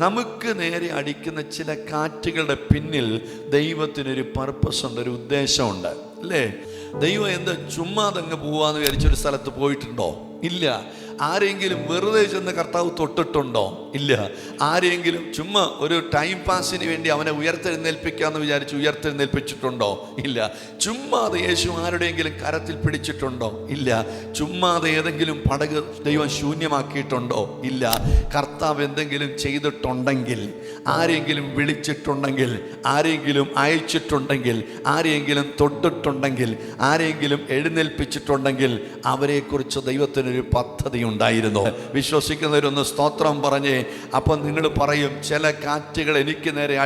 നമുക്ക് നേരെ അടിക്കുന്ന ചില കാറ്റുകളുടെ പിന്നിൽ ദൈവത്തിനൊരു പർപ്പസ് ഉണ്ട്, ഒരു ഉദ്ദേശമുണ്ട്, അല്ലേ? ദൈവം എന്താ ചുമ്മാതങ്ങ് പോവാന്ന് വിചാരിച്ചൊരു സ്ഥലത്ത് പോയിട്ടുണ്ടോ? ഇല്ല. ആരെങ്കിലും വെറുതെ ചെന്ന് കർത്താവ് തൊട്ടിട്ടുണ്ടോ? ഇല്ല. ആരെങ്കിലും ചുമ്മാ ഒരു ടൈം പാസിന് വേണ്ടി അവനെ ഉയർത്തെഴുന്നേൽപ്പിക്കാമെന്ന് വിചാരിച്ച് ഉയർത്തെഴുന്നേൽപ്പിച്ചിട്ടുണ്ടോ? ഇല്ല. ചുമ്മാതെ യേശു ആരുടെയെങ്കിലും കരത്തിൽ പിടിച്ചിട്ടുണ്ടോ? ഇല്ല. ചുമ്മാതെ ഏതെങ്കിലും പടക് ദൈവം ശൂന്യമാക്കിയിട്ടുണ്ടോ? ഇല്ല. കർത്താവ് എന്തെങ്കിലും ചെയ്തിട്ടുണ്ടെങ്കിൽ, ആരെങ്കിലും വിളിച്ചിട്ടുണ്ടെങ്കിൽ, ആരെങ്കിലും അയച്ചിട്ടുണ്ടെങ്കിൽ, ആരെങ്കിലും തൊട്ടിട്ടുണ്ടെങ്കിൽ, ആരെങ്കിലും എഴുന്നേൽപ്പിച്ചിട്ടുണ്ടെങ്കിൽ അവരെക്കുറിച്ച് ദൈവത്തിനൊരു പദ്ധതി ഉണ്ടായിരുന്നു. വിശ്വസിക്കുന്നവരൊന്ന് സ്തോത്രം പറഞ്ഞേ. അപ്പം നിങ്ങൾ പറയും, ചില കാറ്റുകൾ എനിക്ക് നേരെ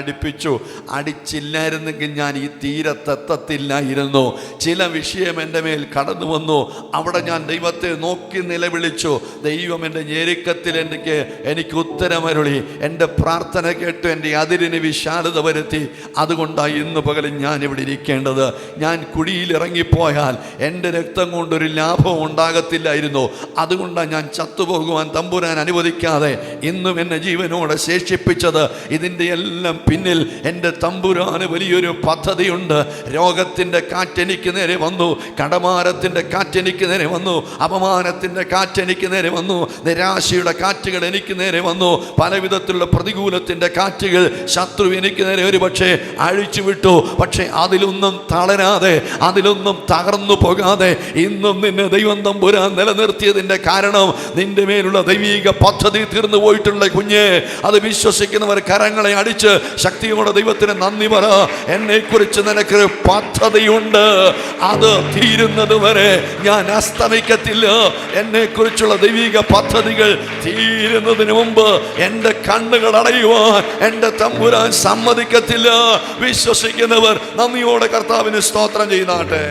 അടിച്ചില്ലായിരുന്നെങ്കിൽ ഞാൻ ഈ തീരത്തെത്തത്തില്ലായിരുന്നു. ചില വിഷയം എൻ്റെ മേൽ കടന്നു വന്നു, അവിടെ ഞാൻ ദൈവത്തെ നോക്കി നിലവിളിച്ചു. ദൈവം എൻ്റെ ഞെരുക്കത്തിൽ എനിക്ക് ഉത്തരമരുളി, എൻ്റെ പ്രാർത്ഥന കേട്ടു, എൻ്റെ അതിരിന് വിശാലത വരുത്തി. അതുകൊണ്ടാണ് ഇന്ന് പകലും ഞാൻ ഇവിടെ ഇരിക്കേണ്ടത്. ഞാൻ കുഴിയിൽ ഇറങ്ങിപ്പോയാൽ എൻ്റെ രക്തം കൊണ്ടൊരു ലാഭം ഉണ്ടാകത്തില്ലായിരുന്നു. അതുകൊണ്ടാണ് ഞാൻ ചത്തുപോകുവാൻ തമ്പുരാൻ അനുവദിക്കാതെ ഇന്നും എന്നെ ജീവനോടെ ശേഷിപ്പിച്ചത്. ഇതിൻ്റെ എല്ലാം പിന്നിൽ എൻ്റെ തമ്പുരാന് വലിയൊരു പദ്ധതിയുണ്ട്. രോഗത്തിൻ്റെ കാറ്റെനിക്ക് നേരെ വന്നു, കടമാരത്തിൻ്റെ കാറ്റെനിക്ക് നേരെ വന്നു, അപമാനത്തിൻ്റെ കാറ്റെനിക്ക് നേരെ വന്നു, നിരാശയുടെ കാറ്റുകൾ എനിക്ക് നേരെ വന്നു, പലവിധത്തിലുള്ള പ്രതികൂലത്തിൻ്റെ കാറ്റുകൾ ശത്രു എനിക്ക് നേരെ ഒരു പക്ഷേ അഴിച്ചുവിട്ടു. പക്ഷേ അതിലൊന്നും തളരാതെ, അതിലൊന്നും തകർന്നു പോകാതെ ഇന്നും നിന്നെ ദൈവം തമ്പുരാൻ നിലനിർത്തിയതിൻ്റെ കാരണം നിന്റെ മേലുള്ള ദൈവിക പദ്ധതി തീർന്നു പോയിട്ടുള്ള കുഞ്ഞ്. അത് വിശ്വസിക്കുന്നവർ കരങ്ങളെ അടിച്ച് ശക്തിയോടെ ദൈവത്തിന് നന്ദി പറ. എന്നെ കുറിച്ച് നിനക്കൊരു പദ്ധതിയുണ്ട്, അത് തീരുന്നത് വരെ ഞാൻ അസ്തമിക്കത്തില്ല. എന്നെ കുറിച്ചുള്ള ദൈവിക പദ്ധതികൾ തീരുന്നതിന് മുമ്പ് എൻ്റെ കണ്ണുകൾ അടയുവാൻ എൻ്റെ തമ്പുരാൻ സമ്മതിക്കത്തില്ല. വിശ്വസിക്കുന്നവർ നന്ദിയോടെ കർത്താവിന് സ്തോത്രം ചെയ്യുന്നാട്ടെ.